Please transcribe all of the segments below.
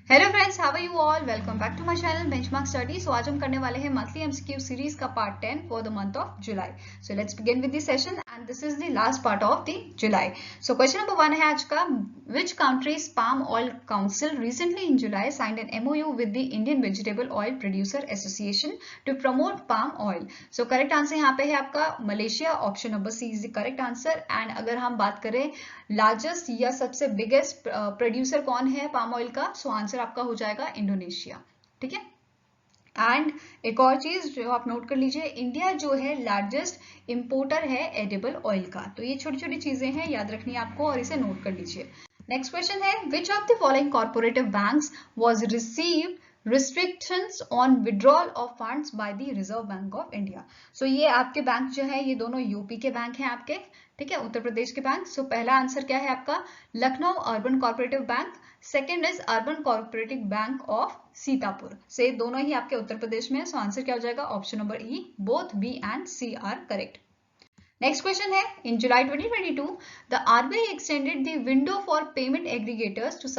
Hello friends, how are you all? Welcome back to my channel benchmark study. So आज हम करने वाले हैं मंथली एमसीक्यू सीरीज का part 10 for the month of July. So let's begin with the session and this is the last part of the July. So question number 1 है आज का, which countries palm oil council recently in July signed an MOU with the Indian vegetable oil producer association to promote palm oil. So correct answer यहाँ पे है आपका Malaysia, option number C is the correct answer. And अगर हम बात करें largest या सबसे बिगेस्ट प्रोड्यूसर कौन है पाम ऑयल का, सो आंसर आपका हो जाएगा इंडोनेशिया। ठीक है। एंड एक और चीज जो आप नोट कर लीजिए, इंडिया जो है लार्जेस्ट इंपोर्टर है एडिबल ऑयल का। तो ये छोटी छोटी चीजें हैं, याद रखनी है आपको और इसे नोट कर लीजिए। नेक्स्ट क्वेश्चन है, which of the following corporative banks was received restrictions on withdrawal of funds by the Reserve Bank of India। so ये आपके बैंक जो है ये दोनों यूपी के बैंक हैं आपके, ठीक है, उत्तर प्रदेश के बैंक। सो पहला आंसर क्या है आपका, Lucknow urban cooperative bank. Second is urban cooperative bank of Sitapur. से दोनों ही आपके उत्तर प्रदेश में। सो आंसर क्या हो जाएगा, option number E, both B and C are correct. Next question है, in July 2022, the RBI extended the window for payment aggregators to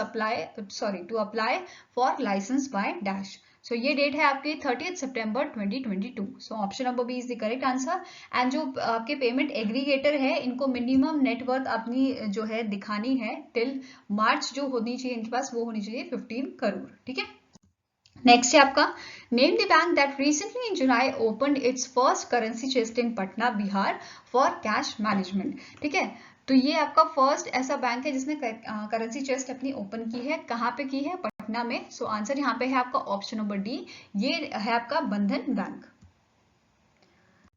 apply for license by dash। So ये date है आपकी 30th September 2022। So option number B is the correct answer. And जो आपके payment aggregator है इनको minimum net worth अपनी जो है दिखानी है टिल मार्च जो होनी चाहिए इनके पास, वो होनी चाहिए 15 करोड़। ठीक है। नेक्स्ट है आपका, name the bank that recently in July opened it's first currency chest in Patna Bihar for cash management. ठीक है। तो ये आपका फर्स्ट ऐसा बैंक है जिसने करेंसी चेस्ट अपनी ओपन की है। कहाँ पे की है, पटना में। सो आंसर यहाँ पे है आपका ऑप्शन नंबर डी, ये है आपका बंधन बैंक।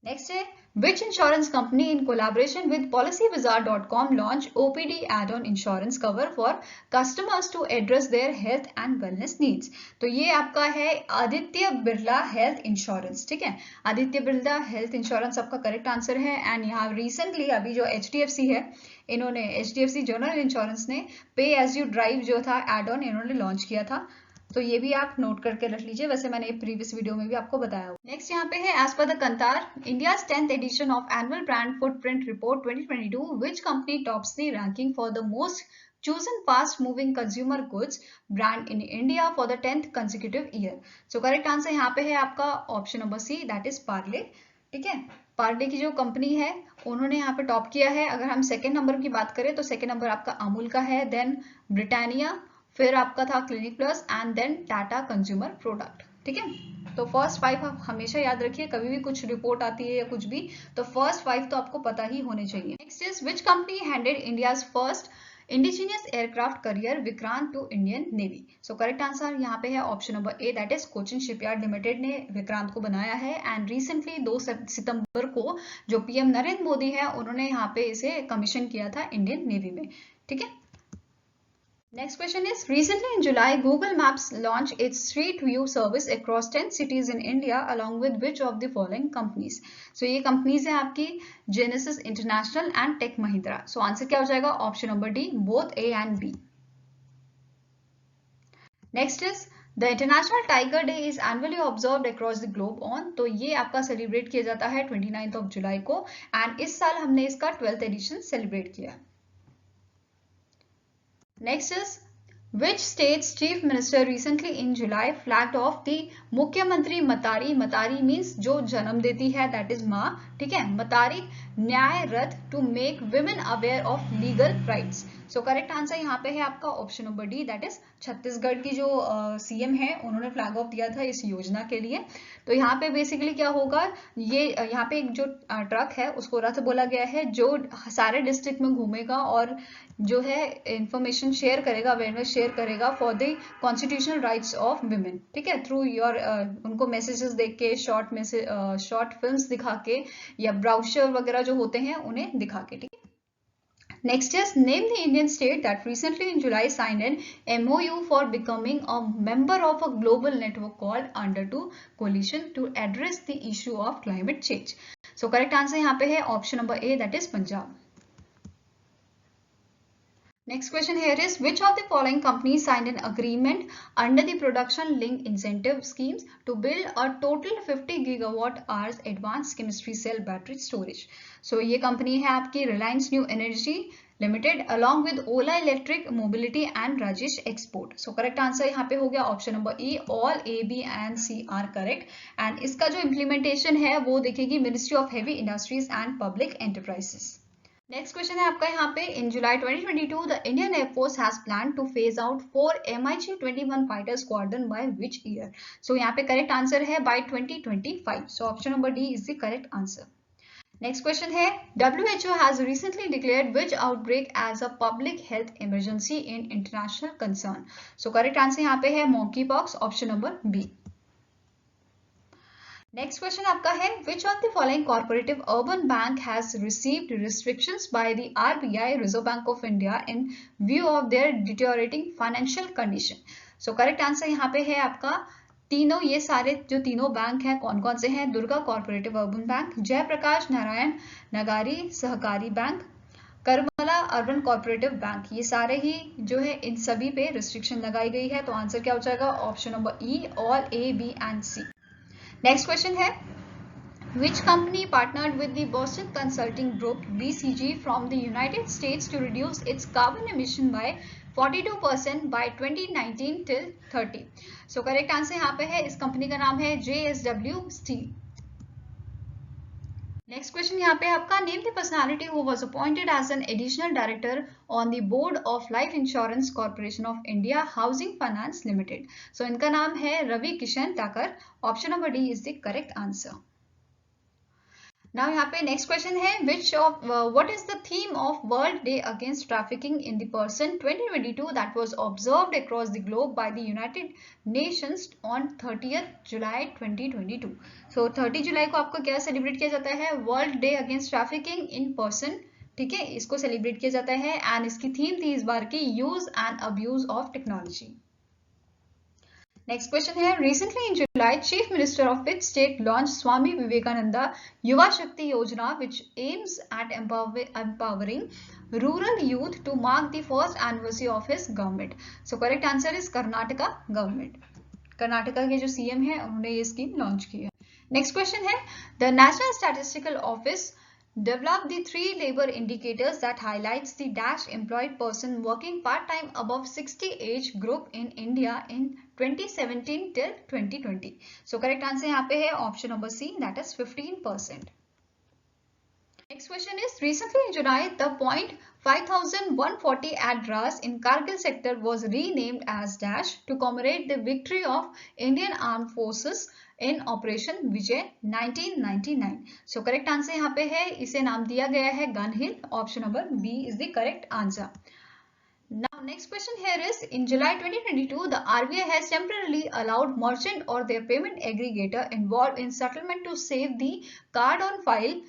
नेक्स्ट है, which insurance company in collaboration with PolicyBazaar.com launched OPD add-on insurance cover for customers to address their health and wellness needs। तो ये आपका है आदित्य बिरला हेल्थ इंश्योरेंस। ठीक है, आदित्य बिरला हेल्थ इंश्योरेंस आपका करेक्ट आंसर है। एंड यहाँ रिसेंटली अभी जो HDFC है, इन्होंने HDFC जनरल इंश्योरेंस ने पे एज यू ड्राइव जो था एड ऑन इन्होंने लॉन्च किया था। तो ये भी आप नोट करके रख लीजिए, वैसे मैंने प्रीवियस वीडियो में भी आपको बताया। नेक्स्ट यहाँ पे है, as per the Kantar India's 10th edition of annual brand footprint report 2022, which company tops the ranking for the most chosen fast moving consumer goods brand in India for the 10th consecutive year। so correct answer यहाँ पे है आपका option number C, that is Parle. ठीक है, पार्ले की जो company है उन्होंने यहाँ पे टॉप किया है। अगर हम सेकंड नंबर की बात करें तो सेकंड नंबर आपका अमूल का है, देन ब्रिटानिया, फिर आपका था Clinic Plus and then Tata consumer product. ठीक है। तो फर्स्ट 5 आप हमेशा याद रखिए, कभी भी कुछ रिपोर्ट आती है या कुछ भी, तो फर्स्ट 5 तो आपको पता ही होने चाहिए। Next is, which company handed India's first indigenous aircraft carrier Vikrant to Indian Navy. So correct answer यहाँ पे है option number A, that is Cochin Shipyard Limited ने विक्रांत को बनाया है। एंड रिसेंटली 2 सितंबर को जो पीएम नरेंद्र मोदी है उन्होंने यहाँ पे इसे कमीशन किया था इंडियन नेवी में। ठीक है। Next question is, recently in July, Google Maps launched its Street View service across 10 cities in India along with which of the following companies? So ये companies है आपकी Genesis International and Tech Mahindra। So answer क्या हो जाएगा, option number D, both A and B। Next is, the International Tiger Day is annually observed across the globe on। तो ये आपका celebrate किया जाता है 29th of जुलाई को, एंड इस साल हमने इसका 12th एडिशन सेलिब्रेट किया। Next is, which state's chief minister recently in July flagged off the मुख्यमंत्री मतारी, मतारी means जो जन्म देती है, that is माँ। ठीक है, मतारी न्याय रथ to make women aware of legal rights। So correct answer यहाँ पे है आपका option number D, that is Chhattisgarh की जो सीएम है उन्होंने फ्लैग ऑफ दिया था इस योजना के लिए। तो यहाँ पे बेसिकली क्या होगा, ये यहाँ पे एक जो ट्रक है उसको रथ बोला गया है, जो सारे डिस्ट्रिक्ट में घूमेगा और जो है इंफॉर्मेशन शेयर करेगा, अवेयरनेस शेयर करेगा for the constitutional rights of women. ठीक है, थ्रू योर उनको मैसेजेस देख के, शॉर्ट फिल्म्स दिखा के या ब्राउशर वगैरह जो होते हैं उन्हें दिखा के। ठीक है। Next is, name the Indian state that recently in July signed an MOU for becoming a member of a global network called Under2 Coalition to address the issue of climate change। So correct answer यहाँ पे है option number A, that is Punjab. Next question here is, which of the following companies signed an agreement under the production linked incentive schemes to build a total 50 gigawatt hours advanced chemistry cell battery storage। So ये company है आपकी Reliance new energy, limited along with Ola Electric Mobility and Rajesh Export. So correct answer यहाँ पे हो गया option number E. All A, B and C are correct. And इसका जो implementation है वो देखेगी Ministry of Heavy Industries and Public Enterprises. Next question है आपका यहाँ पे in July 2022 the Indian air force has plan to phase out 4 MiG-21 fighter squadron by which year. So यहाँ पे करेक्ट आंसर है by 2025. So option number D is the correct answer. Next question है WHO has recently declared which outbreak as a public health emergency in international concern. So correct answer यहाँ पे है monkeypox, option number B. Next question आपका है which of the following cooperative urban bank has received restrictions by the RBI, Reserve Bank of India, in view of their deteriorating financial condition. So correct answer यहाँ पे है आपका तीनों, ये सारे जो तीनों बैंक हैं कौन कौन से हैं? Durga cooperative urban bank, Jayaprakash Narayan Nagari Sahakari bank, Karmala urban cooperative bank. ये सारे ही जो है इन सभी पे रिस्ट्रिक्शन लगाई गई है. तो आंसर क्या हो जाएगा? Option number E, all A, B and C. Next question है which company partnered with the Boston Consulting Group BCG from the United States to reduce its carbon emission by 42% by 2019 till 30. So correct answer यहाँ पे है, इस company का नाम है JSW Steel. Next question यहाँ पे आपका name the personality who was appointed as an additional director on the board of Life Insurance Corporation of India Housing Finance Limited. So इनका नाम है Ravi Kishan Thakar. Option number D is the correct answer. Now यहाँ पे next question है what is the theme of World Day Against Trafficking in the Person 2022 that was observed across the globe by the United Nations on 30th July 2022. So 30 जुलाई को आपको क्या celebrate किया जाता है? World day against trafficking in person. ठीक है, इसको celebrate किया जाता है एंड इसकी थीम थी इस बार की use and abuse of technology. Next question है recently in July chief minister of which state launch Swami Vivekananda Yuva Shakti Yojana which aims at empowering rural youth to mark the first anniversary of his government. So correct answer is Karnataka government. Karnataka के जो CM है उन्होंने ये scheme launch की है. Next question है the national statistical office develop the 3 labor indicators that highlights the dash employed person working part-time above 60 age group in India in 2017 till 2020. So correct answer यहाँ पे है option number C, that is 15%. Next question is recently in July the point 5140 at Dras in Kargil sector was renamed as dash to commemorate the victory of Indian Armed Forces in Operation Vijay 1999. So correct answer यहाँ पे है, इसे नाम दिया गया है Gun Hill. Option number B is the correct answer. Now next question here is in July 2022 the RBI has temporarily allowed merchant or their payment aggregator involved in settlement to save the card on file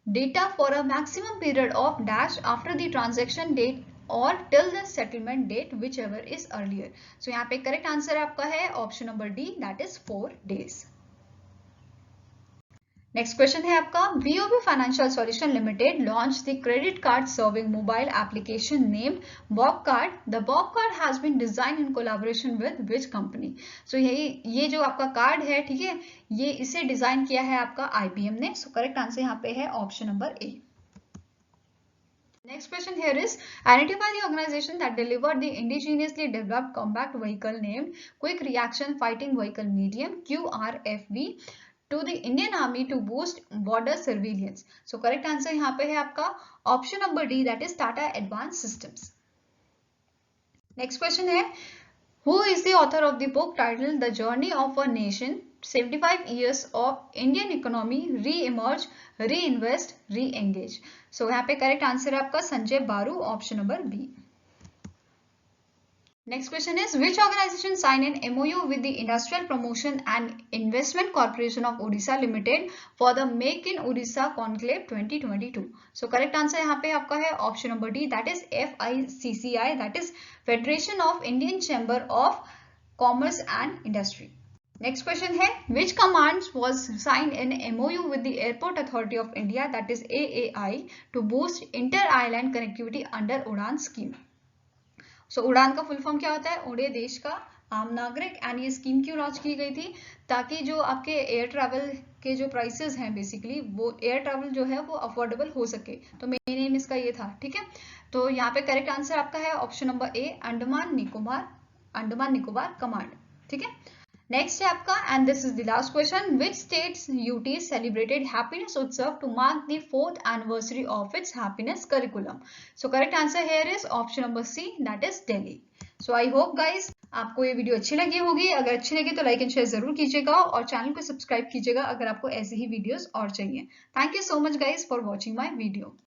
data for a maximum period of dash after the transaction date or till the settlement date whichever is earlier. So यहाँ पे correct answer आपका है option number D, that is 4 days. Next question है आपका VOB Financial Solution Limited launched the credit card serving mobile application named Bob Card. The Bob Card has been designed in collaboration with which company? So ये जो आपका card है, ठीक है, ये इसे डिजाइन किया है आपका IBM ने. सो करेक्ट आंसर यहाँ पे है option number A. Next question here is identify the organization that delivered the indigenously developed combat vehicle named Quick Reaction Fighting Vehicle Medium QRFV to the Indian Army to boost border surveillance. So correct answer यहाँ पे है आपका option number D, that is Tata Advanced Systems. Next question है who is the author of the book titled The Journey of a Nation 75 Years of Indian Economy Re-emerge, Reinvest, Re-engage. So यहाँ पे correct answer है आपका Sanjay Baru, option number B. Next question is which organization signed an MOU with the Industrial Promotion and Investment Corporation of Odisha Limited for the Make in Odisha Conclave 2022. So correct answer यहाँ पे आपका है option number D, that is FICCI, that is Federation of Indian Chamber of Commerce and Industry. Next question है which command was signed in MOU with the Airport Authority of India, that is AAI, to boost inter-island connectivity under उड़ान scheme. सो उड़ान का full form क्या होता है? उड़े देश का आम नागरिक। एंड ये स्कीम क्यों लॉन्च की गई थी? ताकि जो आपके एयर ट्रैवल के जो प्राइसेस हैं बेसिकली, वो एयर ट्रैवल जो है वो अफोर्डेबल हो सके। तो मेन एम इसका ये था, ठीक है। तो यहाँ पे करेक्ट आंसर आपका है option number A, Andaman Nicobar command, ठीक है। नेक्स्ट है आपका, and this is the last question, which states UT celebrated happiness Utsav to mark the 4th anniversary of its happiness curriculum? So correct answer here is option number C, that is Delhi. So I hope guys आपको ये video अच्छी लगी होगी। अगर अच्छी लगी तो like and share जरूर कीजिएगा और चैनल को सब्सक्राइब कीजिएगा अगर आपको ऐसे ही वीडियोस और चाहिए। Thank you so much guys for watching my video.